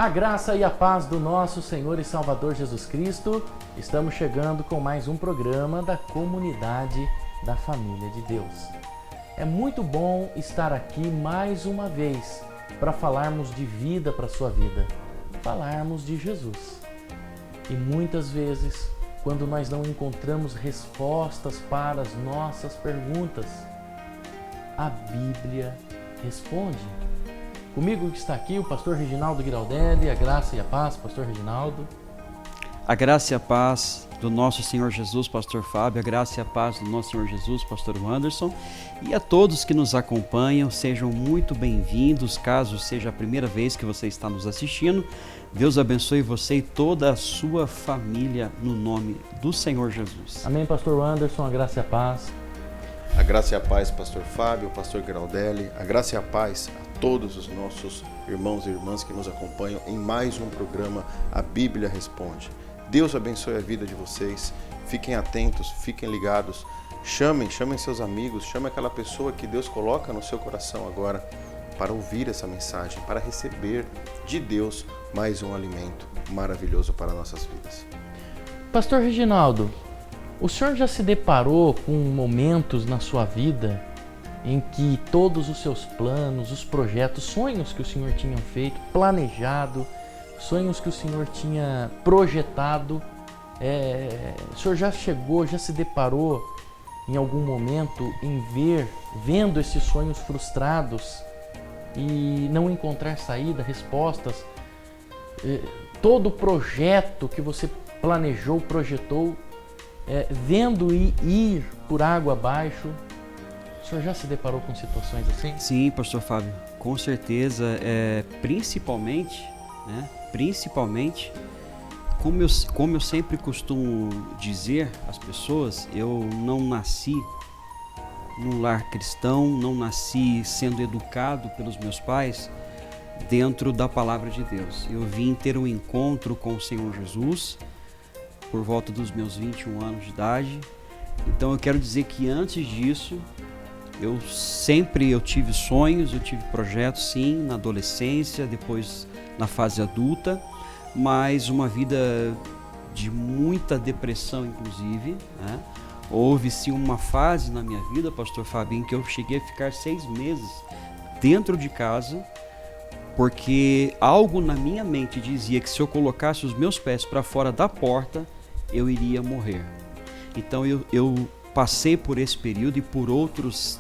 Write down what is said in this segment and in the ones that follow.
A graça e a paz do nosso Senhor e Salvador Jesus Cristo. Estamos chegando com mais um programa da Comunidade da Família de Deus. É muito bom estar aqui mais uma vez para falarmos de vida para a sua vida, falarmos de Jesus. E muitas vezes, quando nós não encontramos respostas para as nossas perguntas, a Bíblia responde. Comigo que está aqui o pastor Reginaldo Giraldelli, a graça e a paz, pastor Reginaldo. A graça e a paz do nosso Senhor Jesus, pastor Fábio, a graça e a paz do nosso Senhor Jesus, pastor Anderson, e a todos que nos acompanham, sejam muito bem-vindos, caso seja a primeira vez que você está nos assistindo. Deus abençoe você e toda a sua família no nome do Senhor Jesus. Amém, pastor Anderson, a graça e a paz. A graça e a paz, pastor Fábio, pastor Giraldelli, a graça e a paz a todos os nossos irmãos e irmãs que nos acompanham em mais um programa A Bíblia Responde. Deus abençoe a vida de vocês, fiquem atentos, fiquem ligados, chamem seus amigos, chamem aquela pessoa que Deus coloca no seu coração agora para ouvir essa mensagem, para receber de Deus mais um alimento maravilhoso para nossas vidas. Pastor Reginaldo, o senhor já se deparou com momentos na sua vida em que todos os seus planos, os projetos, sonhos que o senhor tinha feito, planejado, sonhos que o senhor tinha projetado, o senhor já se deparou em algum momento em vendo esses sonhos frustrados e não encontrar saída, respostas, todo o projeto que você planejou, projetou, vendo ir por água abaixo? O senhor já se deparou com situações assim? Sim, pastor Fábio, com certeza, principalmente, como eu sempre costumo dizer às pessoas, eu não nasci num lar cristão, não nasci sendo educado pelos meus pais dentro da palavra de Deus. Eu vim ter um encontro com o Senhor Jesus por volta dos meus 21 anos de idade. Então eu quero dizer que antes disso, eu tive sonhos, eu tive projetos sim, na adolescência, depois na fase adulta, mas uma vida de muita depressão inclusive, né? Houve sim uma fase na minha vida, pastor Fábio, em que eu cheguei a ficar 6 meses dentro de casa, porque algo na minha mente dizia que se eu colocasse os meus pés para fora da porta, eu iria morrer. Então eu passei por esse período e por outros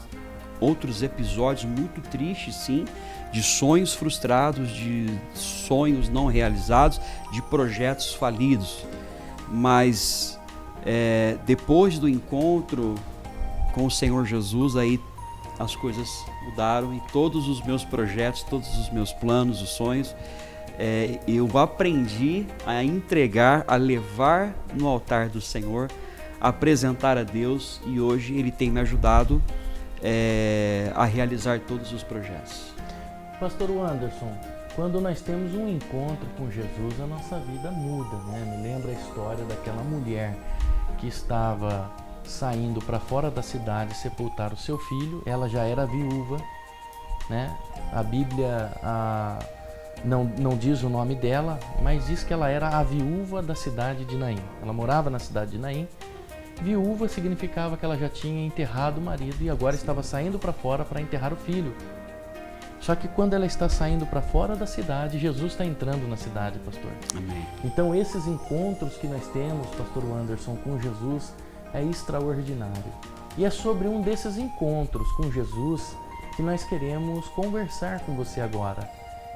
episódios muito tristes, sim, de sonhos frustrados, de sonhos não realizados, de projetos falidos. Mas depois do encontro com o Senhor Jesus, aí as coisas mudaram e todos os meus projetos, todos os meus planos, os sonhos, eu aprendi a entregar, a levar no altar do Senhor, a apresentar a Deus, e hoje Ele tem me ajudado a realizar todos os projetos. Pastor Anderson, quando nós temos um encontro com Jesus, a nossa vida muda, né? Me lembra a história daquela mulher que estava saindo para fora da cidade sepultar o seu filho. Ela já era viúva, né? A Bíblia não diz o nome dela, mas diz que ela era a viúva da cidade de Naim. Ela morava na cidade de Naim. Viúva significava que ela já tinha enterrado o marido e agora estava saindo para fora para enterrar o filho. Só que quando ela está saindo para fora da cidade, Jesus está entrando na cidade, pastor. Amém. Então esses encontros que nós temos, pastor Anderson, com Jesus é extraordinário. E é sobre um desses encontros com Jesus que nós queremos conversar com você agora.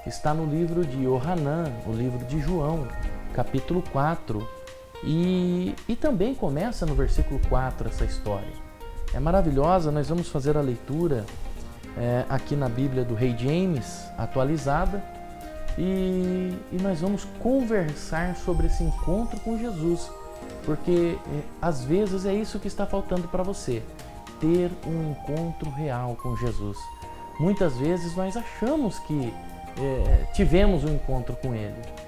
Está no livro de Yohanan, o livro de João, capítulo 4. E também começa no versículo 4 essa história. É maravilhosa, nós vamos fazer a leitura aqui na Bíblia do Rei James, atualizada, e nós vamos conversar sobre esse encontro com Jesus, porque às vezes é isso que está faltando para você, ter um encontro real com Jesus. Muitas vezes nós achamos que tivemos um encontro com Ele.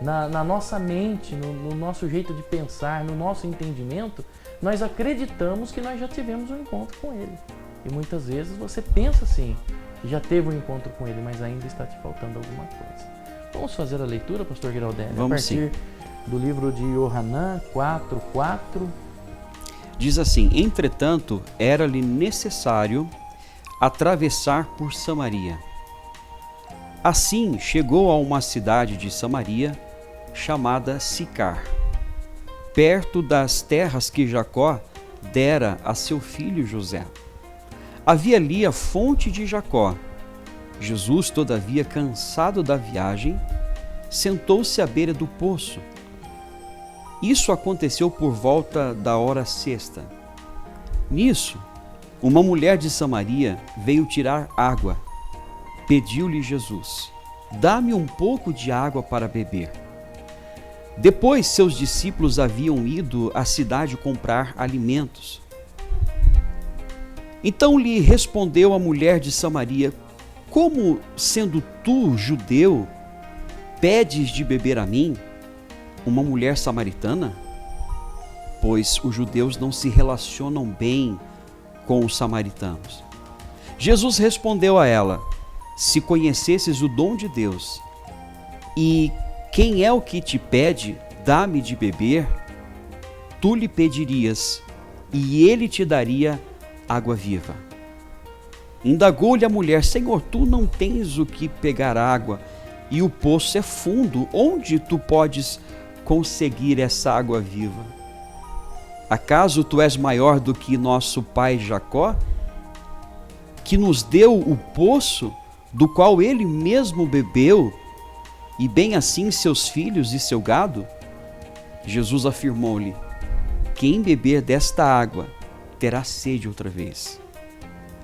Na nossa mente, no nosso jeito de pensar, no nosso entendimento, nós acreditamos que nós já tivemos um encontro com Ele. E muitas vezes você pensa assim, que já teve um encontro com Ele, mas ainda está te faltando alguma coisa. Vamos fazer a leitura, pastor Giraldelli? Vamos a partir do livro de Yohanan 4:4. Diz assim: entretanto, era-lhe necessário atravessar por Samaria. Assim, chegou a uma cidade de Samaria, chamada Sicar, perto das terras que Jacó dera a seu filho José. Havia ali a fonte de Jacó. Jesus, todavia, cansado da viagem, sentou-se à beira do poço. Isso aconteceu por volta da hora sexta. Nisso, uma mulher de Samaria veio tirar água. Pediu-lhe Jesus: dá-me um pouco de água para beber. Depois seus discípulos haviam ido à cidade comprar alimentos. Então lhe respondeu a mulher de Samaria: como, sendo tu judeu, pedes de beber a mim, uma mulher samaritana? Pois os judeus não se relacionam bem com os samaritanos. Jesus respondeu a ela: se conhecesses o dom de Deus, e quem é o que te pede, dá-me de beber, tu lhe pedirias, e ele te daria água viva. Indagou-lhe a mulher: Senhor, tu não tens o que pegar água, e o poço é fundo, onde tu podes conseguir essa água viva? Acaso tu és maior do que nosso pai Jacó, que nos deu o poço, do qual ele mesmo bebeu, e bem assim seus filhos e seu gado? Jesus afirmou-lhe: quem beber desta água terá sede outra vez.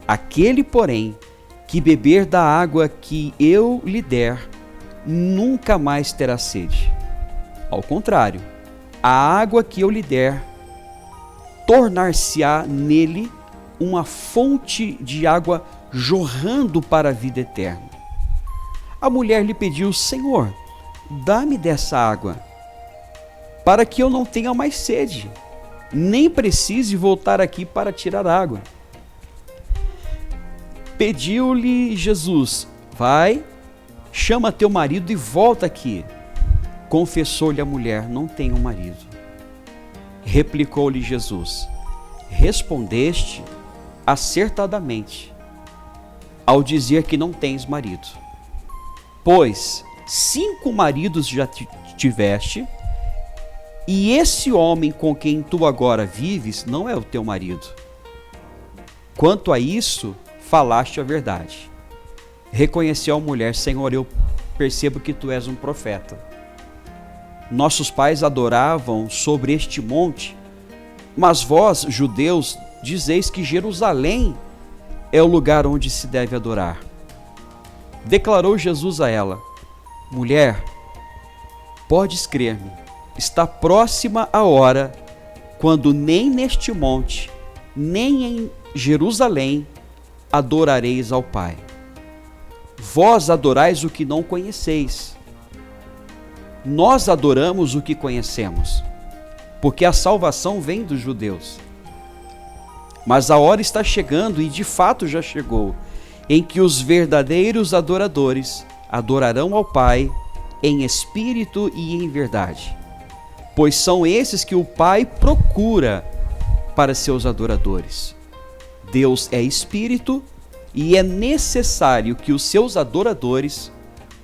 Aquele, porém, que beber da água que eu lhe der, nunca mais terá sede. Ao contrário, a água que eu lhe der tornar-se-á nele uma fonte de água jorrando para a vida eterna. A mulher lhe pediu: Senhor, dá-me dessa água, para que eu não tenha mais sede, nem precise voltar aqui para tirar água. Pediu-lhe Jesus: vai, chama teu marido e volta aqui. Confessou-lhe a mulher: não tenho marido. Replicou-lhe Jesus: respondeste acertadamente ao dizer que não tens marido. Pois 5 maridos já tiveste, e esse homem com quem tu agora vives não é o teu marido. Quanto a isso, falaste a verdade. Reconheceu a mulher: Senhor, eu percebo que tu és um profeta. Nossos pais adoravam sobre este monte, mas vós, judeus, dizeis que Jerusalém é o lugar onde se deve adorar. Declarou Jesus a ela: mulher, podes crer-me, está próxima a hora, quando nem neste monte, nem em Jerusalém, adorareis ao Pai. Vós adorais o que não conheceis. Nós adoramos o que conhecemos, porque a salvação vem dos judeus. Mas a hora está chegando, e de fato já chegou, em que os verdadeiros adoradores adorarão ao Pai em espírito e em verdade, pois são esses que o Pai procura para seus adoradores. Deus é espírito, e é necessário que os seus adoradores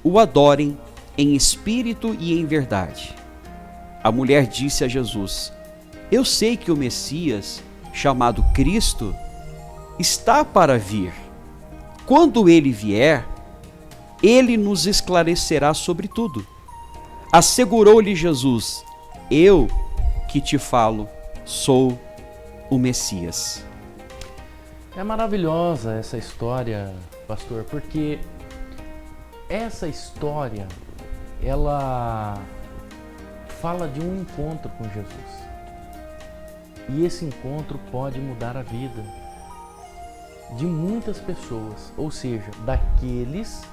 o adorem em espírito e em verdade. A mulher disse a Jesus: eu sei que o Messias, chamado Cristo, está para vir. Quando ele vier, ele nos esclarecerá sobre tudo. Assegurou-lhe Jesus: eu que te falo, sou o Messias. É maravilhosa essa história, pastor, porque essa história, ela fala de um encontro com Jesus. E esse encontro pode mudar a vida de muitas pessoas, ou seja, daqueles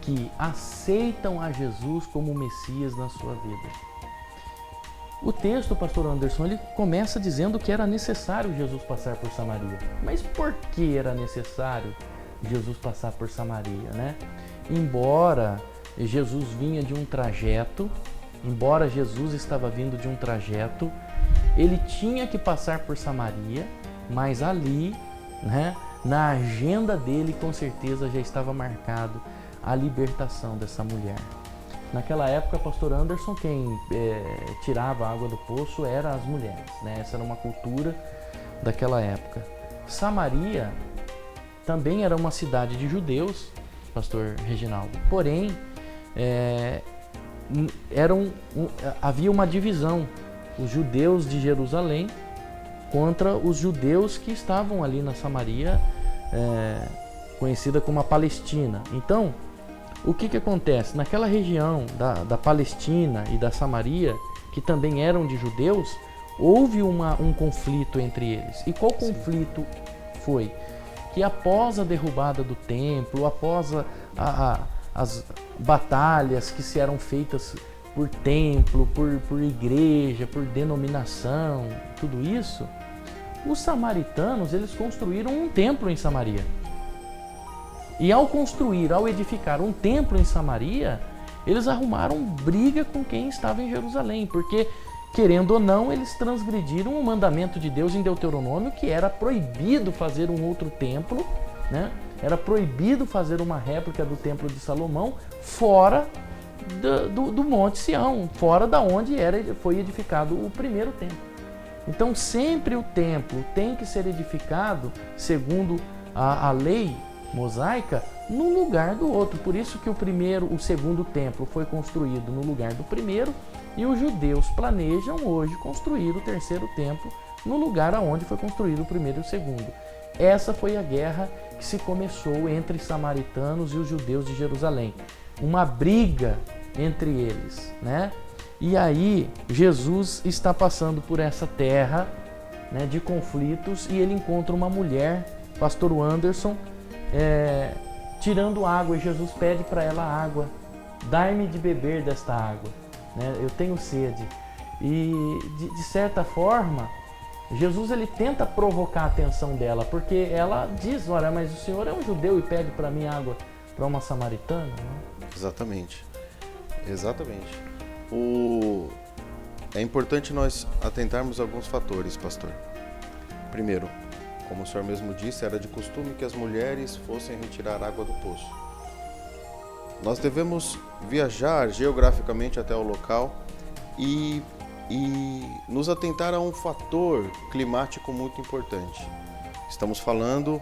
que aceitam a Jesus como Messias na sua vida. O texto, pastor Anderson, ele começa dizendo que era necessário Jesus passar por Samaria. Mas por que era necessário Jesus passar por Samaria, né? Embora Jesus vinha de um trajeto, embora Jesus estava vindo de um trajeto, ele tinha que passar por Samaria, mas ali, né, na agenda dele, com certeza já estava marcado a libertação dessa mulher. Naquela época, pastor Anderson, quem tirava a água do poço eram as mulheres, né? Essa era uma cultura daquela época. Samaria também era uma cidade de judeus, pastor Reginaldo, porém havia uma divisão, os judeus de Jerusalém contra os judeus que estavam ali na Samaria, conhecida como a Palestina. Então, o que acontece? Naquela região da Palestina e da Samaria, que também eram de judeus, houve um conflito entre eles. E qual conflito foi? Que após a derrubada do templo, após as batalhas que se eram feitas por templo, por igreja, por denominação, tudo isso, os samaritanos, eles construíram um templo em Samaria. E ao edificar um templo em Samaria, eles arrumaram briga com quem estava em Jerusalém, porque, querendo ou não, eles transgrediram o mandamento de Deus em Deuteronômio, que era proibido fazer um outro templo, né? Era proibido fazer uma réplica do templo de Salomão fora do Monte Sião, fora da onde foi edificado o primeiro templo. Então sempre o templo tem que ser edificado segundo a lei mosaica no lugar do outro. Por isso que o segundo templo foi construído no lugar do primeiro, e os judeus planejam hoje construir o terceiro templo no lugar aonde foi construído o primeiro e o segundo. Essa foi a guerra que se começou entre os samaritanos e os judeus de Jerusalém. Uma briga entre eles, né? E aí Jesus está passando por essa terra, né, de conflitos, e ele encontra uma mulher, pastor Anderson, tirando água, e Jesus pede para ela água. Dai-me de beber desta água, né? Eu tenho sede. E de certa forma, Jesus ele tenta provocar a atenção dela, porque ela diz: olha, mas o Senhor é um judeu e pede para mim água para uma samaritana? Não? Exatamente. É importante nós atentarmos a alguns fatores, pastor. Primeiro, como o senhor mesmo disse, era de costume que as mulheres fossem retirar água do poço. Nós devemos viajar geograficamente até o local e nos atentar a um fator climático muito importante. Estamos falando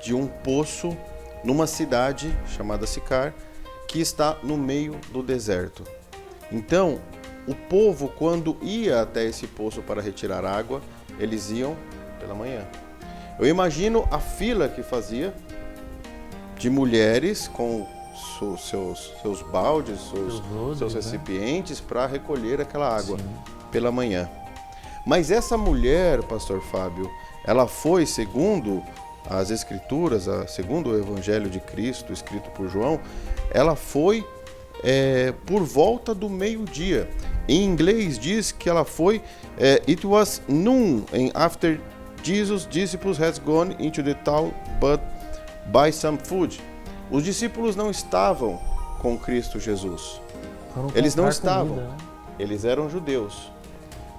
de um poço numa cidade chamada Sicar, que está no meio do deserto. Então, o povo, quando ia até esse poço para retirar água, eles iam pela manhã. Eu imagino a fila que fazia de mulheres com seus baldes, seus recipientes, né, para recolher aquela água. Sim. Pela manhã. Mas essa mulher, pastor Fábio, ela foi, segundo as Escrituras, segundo o Evangelho de Cristo, escrito por João, ela foi por volta do meio-dia. Em inglês diz que ela foi, it was noon, and after Jesus' disciples had gone into the town but buy some food. Os discípulos não estavam com Cristo Jesus. Eles não estavam. Comida, né? Eles eram judeus.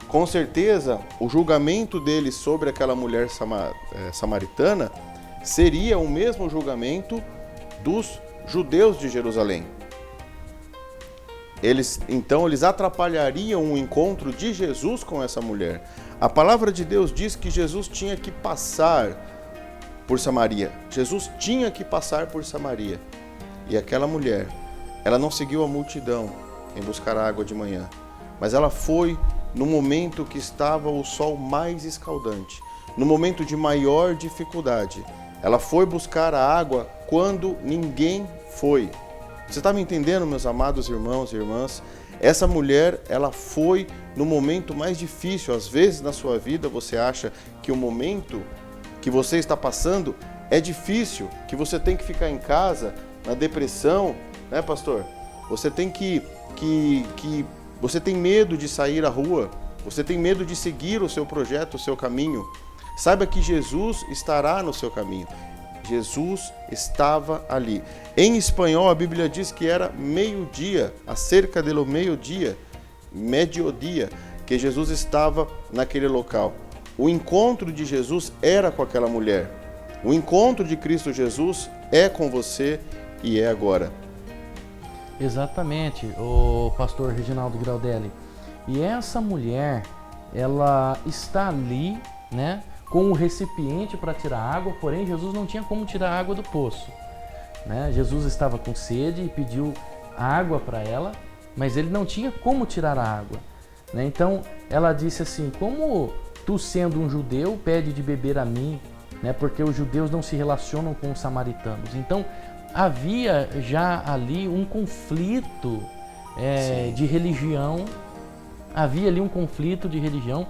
Com certeza, o julgamento deles sobre aquela mulher samaritana seria o mesmo julgamento dos judeus de Jerusalém. Eles atrapalhariam o encontro de Jesus com essa mulher. A palavra de Deus diz que Jesus tinha que passar por Samaria. Jesus tinha que passar por Samaria. E aquela mulher, ela não seguiu a multidão em buscar água de manhã, mas ela foi no momento que estava o sol mais escaldante, no momento de maior dificuldade. Ela foi buscar a água quando ninguém foi. Você está me entendendo, meus amados irmãos e irmãs? Essa mulher, ela foi no momento mais difícil. Às vezes na sua vida você acha que o momento que você está passando é difícil, que você tem que ficar em casa, na depressão, né, pastor? Você tem você tem medo de sair à rua, você tem medo de seguir o seu projeto, o seu caminho. Saiba que Jesus estará no seu caminho. Jesus estava ali. Em espanhol, a Bíblia diz que era meio-dia, acerca do meio-dia, mediodia, que Jesus estava naquele local. O encontro de Jesus era com aquela mulher. O encontro de Cristo Jesus é com você e é agora. Exatamente, o pastor Reginaldo Graudelli. E essa mulher, ela está ali, né, com o recipiente para tirar água, porém Jesus não tinha como tirar a água do poço, né? Jesus estava com sede e pediu água para ela, mas ele não tinha como tirar a água, né? Então ela disse assim: como tu, sendo um judeu, pede de beber a mim, né? Porque os judeus não se relacionam com os samaritanos. Então havia já ali um conflito de religião, havia ali um conflito de religião.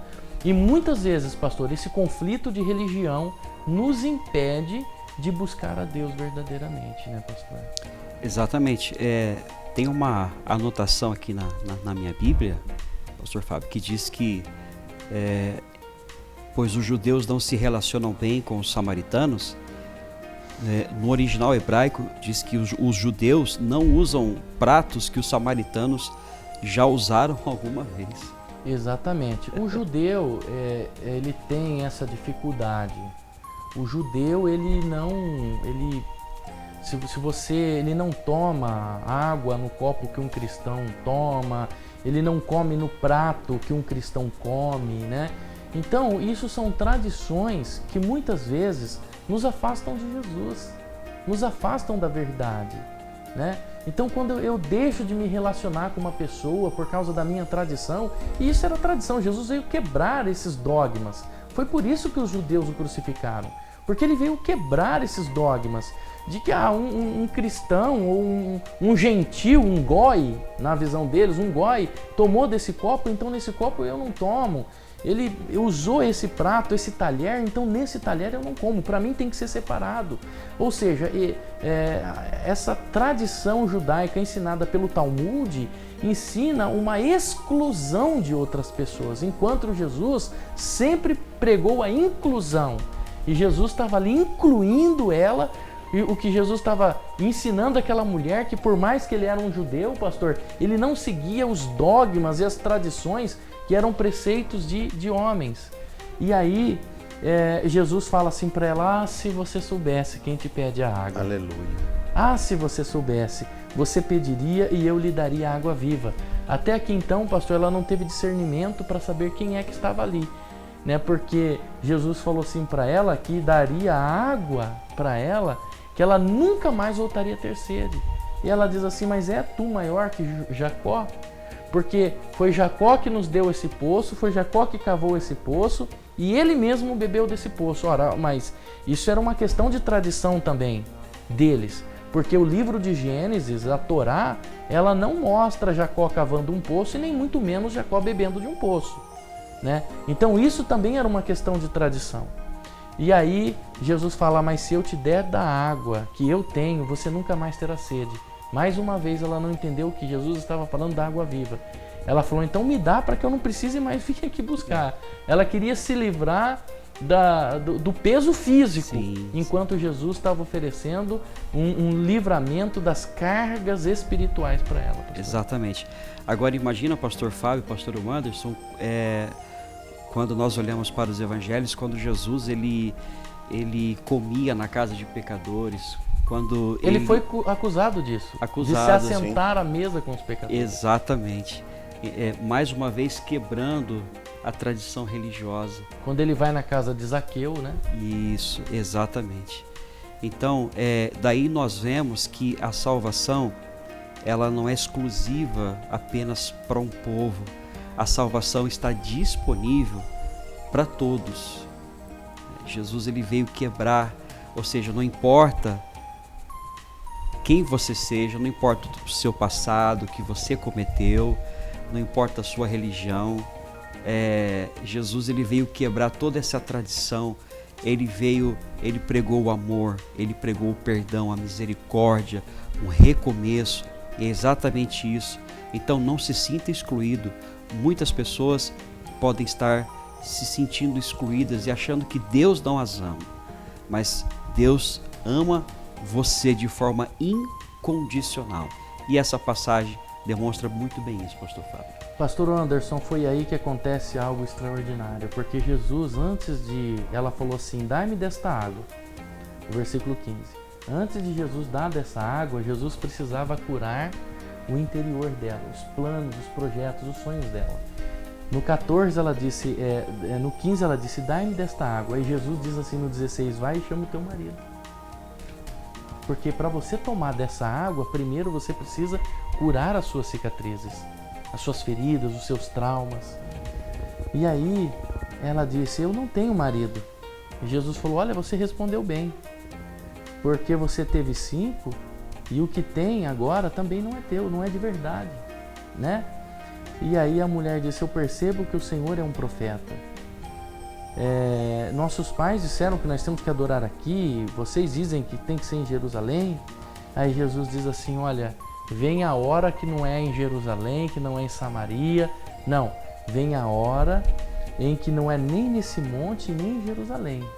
E muitas vezes, pastor, esse conflito de religião nos impede de buscar a Deus verdadeiramente, né, pastor? Exatamente. Tem uma anotação aqui na minha Bíblia, pastor Fábio, que diz que pois os judeus não se relacionam bem com os samaritanos. No original hebraico diz que os judeus não usam pratos que os samaritanos já usaram alguma vez. Exatamente. O judeu, ele tem essa dificuldade. O judeu, ele não toma água no copo que um cristão toma, ele não come no prato que um cristão come, né? Então, isso são tradições que muitas vezes nos afastam de Jesus, nos afastam da verdade, né? Então, quando eu deixo de me relacionar com uma pessoa por causa da minha tradição, e isso era tradição, Jesus veio quebrar esses dogmas. Foi por isso que os judeus o crucificaram, porque ele veio quebrar esses dogmas de que um cristão ou um gentil, um goi, na visão deles, um goi tomou desse copo, então nesse copo eu não tomo. Ele usou esse prato, esse talher, então nesse talher eu não como, para mim tem que ser separado. Ou seja, essa tradição judaica ensinada pelo Talmud ensina uma exclusão de outras pessoas, enquanto Jesus sempre pregou a inclusão. E Jesus estava ali incluindo ela, e o que Jesus estava ensinando àquela mulher, que por mais que ele era um judeu, pastor, ele não seguia os dogmas e as tradições que eram preceitos de homens. E aí Jesus fala assim para ela: se você soubesse quem te pede a água. Aleluia. Se você soubesse, você pediria e eu lhe daria água viva. Até aqui então, pastor, ela não teve discernimento para saber quem é que estava ali, né? Porque Jesus falou assim para ela que daria água para ela, que ela nunca mais voltaria a ter sede. E ela diz assim: mas é tu maior que Jacó? Porque foi Jacó que nos deu esse poço, foi Jacó que cavou esse poço e ele mesmo bebeu desse poço. Ora, mas isso era uma questão de tradição também deles, porque o livro de Gênesis, a Torá, ela não mostra Jacó cavando um poço e nem muito menos Jacó bebendo de um poço, né? Então isso também era uma questão de tradição. E aí Jesus fala: mas se eu te der da água que eu tenho, você nunca mais terá sede. Mais uma vez ela não entendeu que Jesus estava falando da água viva. Ela falou: então me dá para que eu não precise mais vir aqui buscar. Ela queria se livrar do peso físico, sim, enquanto Jesus estava oferecendo um livramento das cargas espirituais para ela. Pastor. Exatamente. Agora imagina, pastor Fábio, pastor Anderson, quando nós olhamos para os evangelhos, quando Jesus ele comia na casa de pecadores, quando ele foi acusado disso, de se assentar à mesa com os pecadores. Exatamente. Mais uma vez quebrando a tradição religiosa. Quando ele vai na casa de Zaqueu, né? Isso, exatamente. Então, daí nós vemos que a salvação, ela não é exclusiva apenas para um povo. A salvação está disponível para todos. Jesus ele veio quebrar, ou seja, não importa quem você seja, não importa o seu passado, o que você cometeu, não importa a sua religião, Jesus ele veio quebrar toda essa tradição. Ele pregou o amor, ele pregou o perdão, a misericórdia, um recomeço. É exatamente isso. Então não se sinta excluído. Muitas pessoas podem estar se sentindo excluídas e achando que Deus não as ama, mas Deus ama você de forma incondicional. E essa passagem demonstra muito bem isso, pastor Fábio. Pastor Anderson, foi aí que acontece algo extraordinário, porque Jesus, ela falou assim, dai-me desta água, o versículo 15. Antes de Jesus dar dessa água, Jesus precisava curar o interior dela, os planos, os projetos, os sonhos dela. No 14 ela disse, no 15 ela disse, dai-me desta água. Aí Jesus diz assim no 16, vai e chama o teu marido. Porque para você tomar dessa água, primeiro você precisa curar as suas cicatrizes, as suas feridas, os seus traumas. E aí ela disse, eu não tenho marido. E Jesus falou, olha, você respondeu bem, porque você teve 5 e o que tem agora também não é teu, não é de verdade, né? E aí a mulher disse, eu percebo que o Senhor é um profeta. Nossos pais disseram que nós temos que adorar aqui, vocês dizem que tem que ser em Jerusalém. Aí Jesus diz assim, olha, vem a hora que não é em Jerusalém, que não é em Samaria, não, vem a hora em que não é nem nesse monte, nem em Jerusalém,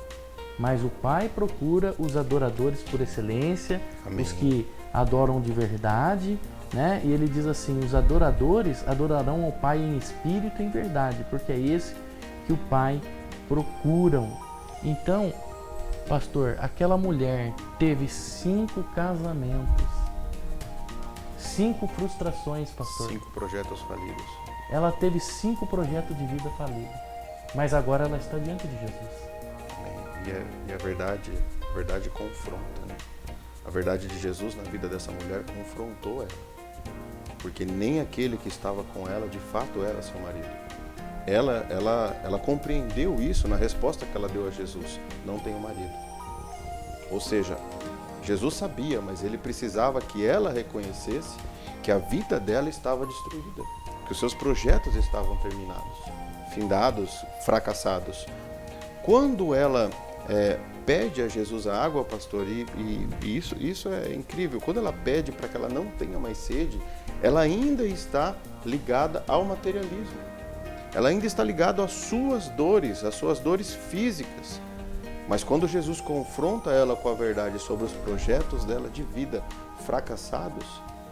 mas o Pai procura os adoradores por excelência, Amém. Os que adoram de verdade, né? E ele diz assim, os adoradores adorarão ao Pai em espírito e em verdade, porque é esse que o Pai procuram. Então, pastor, aquela mulher teve 5 casamentos, 5 frustrações, pastor. 5 projetos falidos. Ela teve 5 projetos de vida falidos, mas agora ela está diante de Jesus. E a verdade confronta, né? A verdade de Jesus na vida dessa mulher confrontou ela, porque nem aquele que estava com ela de fato era seu marido. Ela compreendeu isso na resposta que ela deu a Jesus, não tenho marido. Ou seja, Jesus sabia, mas ele precisava que ela reconhecesse que a vida dela estava destruída, que os seus projetos estavam terminados, findados, fracassados. Quando ela pede a Jesus a água, pastor, e isso é incrível, quando ela pede para que ela não tenha mais sede, ela ainda está ligada ao materialismo, ela ainda está ligada às suas dores físicas. Mas quando Jesus confronta ela com a verdade sobre os projetos dela de vida fracassados,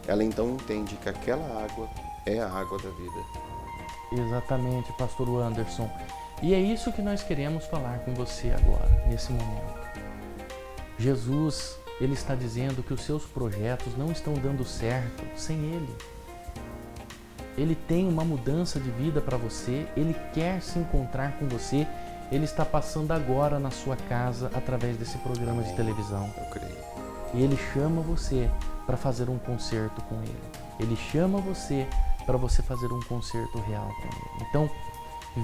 ela então entende que aquela água é a água da vida. Exatamente, pastor Anderson. E é isso que nós queremos falar com você agora, nesse momento. Jesus, ele está dizendo que os seus projetos não estão dando certo sem ele. Ele tem uma mudança de vida para você, ele quer se encontrar com você, ele está passando agora na sua casa através desse programa de televisão. Eu creio. E ele chama você para fazer um concerto com ele. Ele chama você para você fazer um concerto real com ele. Então,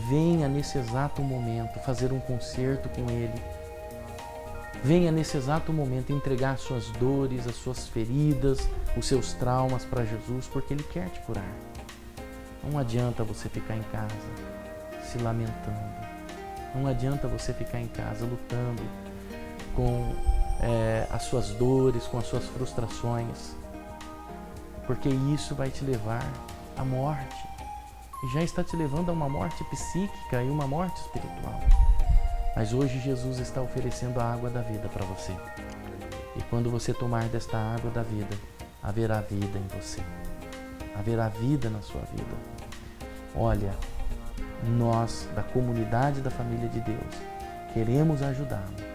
venha nesse exato momento fazer um concerto com ele. Venha nesse exato momento entregar as suas dores, as suas feridas, os seus traumas para Jesus, porque ele quer te curar. Não adianta você ficar em casa se lamentando. Não adianta você ficar em casa lutando com as suas dores, com as suas frustrações, porque isso vai te levar à morte. E já está te levando a uma morte psíquica e uma morte espiritual. Mas hoje Jesus está oferecendo a água da vida para você. E quando você tomar desta água da vida, haverá vida em você. Haverá vida na sua vida. Olha, nós da comunidade da família de Deus queremos ajudá-lo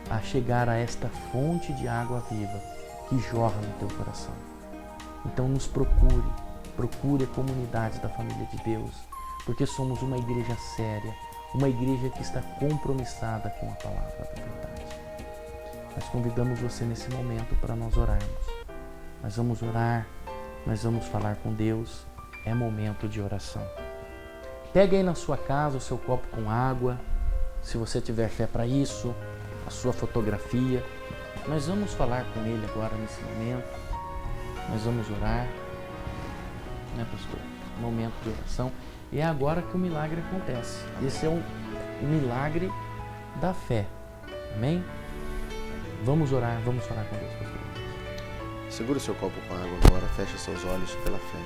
a chegar a esta fonte de água viva que jorra no teu coração. Então nos procure a comunidade da família de Deus, porque somos uma igreja séria, uma igreja que está compromissada com a palavra da verdade. Nós convidamos você nesse momento para nós orarmos. Nós vamos orar, nós vamos falar com Deus, é momento de oração. Pega aí na sua casa o seu copo com água, se você tiver fé para isso, a sua fotografia. Nós vamos falar com Ele agora nesse momento, nós vamos orar, né, pastor? Momento de oração. E é agora que o milagre acontece. Esse é o milagre da fé. Amém? Vamos orar, vamos falar com Deus, pastor. Segura o seu copo com água agora, feche seus olhos pela fé.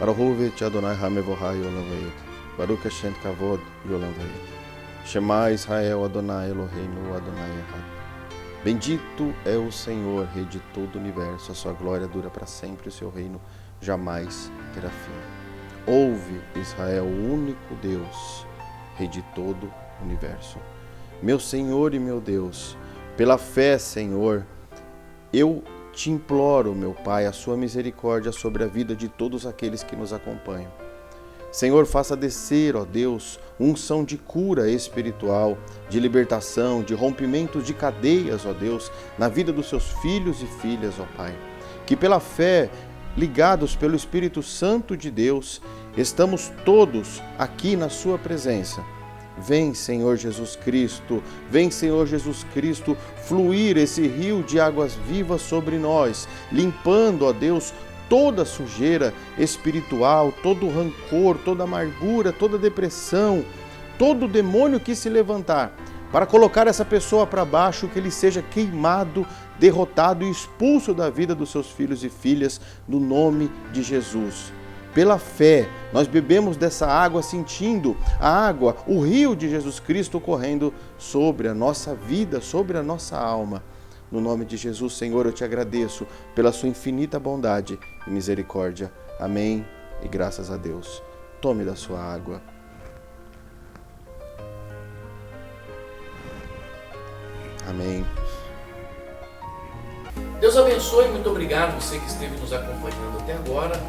Baruch Adonai Hamevohai Olam Vayet. Baruch Hashem Kavod Olam Vayet. Shema Israel Adonai Eloheinu Adonai Echad. Bendito é o Senhor, Rei de todo o universo. A sua glória dura para sempre, o seu reino jamais terá fim. Ouve, Israel, o único Deus, Rei de todo o universo. Meu Senhor e meu Deus, pela fé, Senhor, eu te imploro, meu Pai, a sua misericórdia sobre a vida de todos aqueles que nos acompanham. Senhor, faça descer, ó Deus, unção de cura espiritual, de libertação, de rompimento de cadeias, ó Deus, na vida dos seus filhos e filhas, ó Pai. Que pela fé, ligados pelo Espírito Santo de Deus, estamos todos aqui na sua presença. Vem, Senhor Jesus Cristo, vem, Senhor Jesus Cristo, fluir esse rio de águas vivas sobre nós, limpando, ó Deus, toda sujeira espiritual, todo rancor, toda amargura, toda depressão, todo demônio que se levantar para colocar essa pessoa para baixo, que ele seja queimado, derrotado e expulso da vida dos seus filhos e filhas, no nome de Jesus. Pela fé, nós bebemos dessa água, sentindo a água, o rio de Jesus Cristo correndo sobre a nossa vida, sobre a nossa alma. No nome de Jesus, Senhor, eu te agradeço pela sua infinita bondade e misericórdia. Amém e graças a Deus. Tome da sua água. Amém. Deus abençoe, muito obrigado você que esteve nos acompanhando até agora.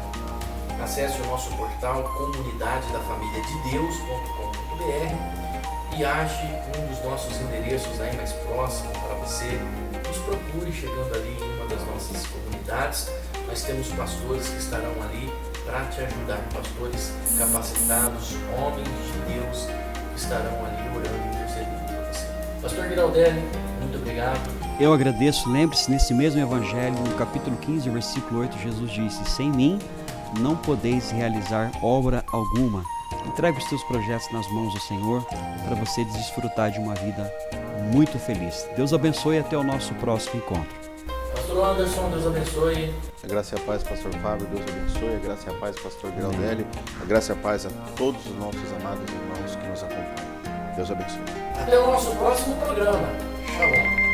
Acesse o nosso portal comunidadedaFamiliaDeDeus.com.br e ache um dos nossos endereços aí mais próximo para você. Nos procure chegando ali em uma das nossas comunidades. Nós temos pastores que estarão ali para te ajudar, pastores capacitados, homens de Deus que estarão ali orando e intercedendo por você. Pastor Giraldelli, muito obrigado. Eu agradeço. Lembre-se, nesse mesmo evangelho, no capítulo 15, versículo 8, Jesus disse: sem mim não podeis realizar obra alguma. Entregue os teus projetos nas mãos do Senhor para você desfrutar de uma vida muito feliz. Deus abençoe e até o nosso próximo encontro. Pastor Anderson, Deus abençoe. A graça e a paz, pastor Fábio, Deus abençoe. A graça e a paz, pastor Giraldelli. A graça e a paz a todos os nossos amados irmãos que nos acompanham. Deus abençoe. Até o nosso próximo programa. Shalom.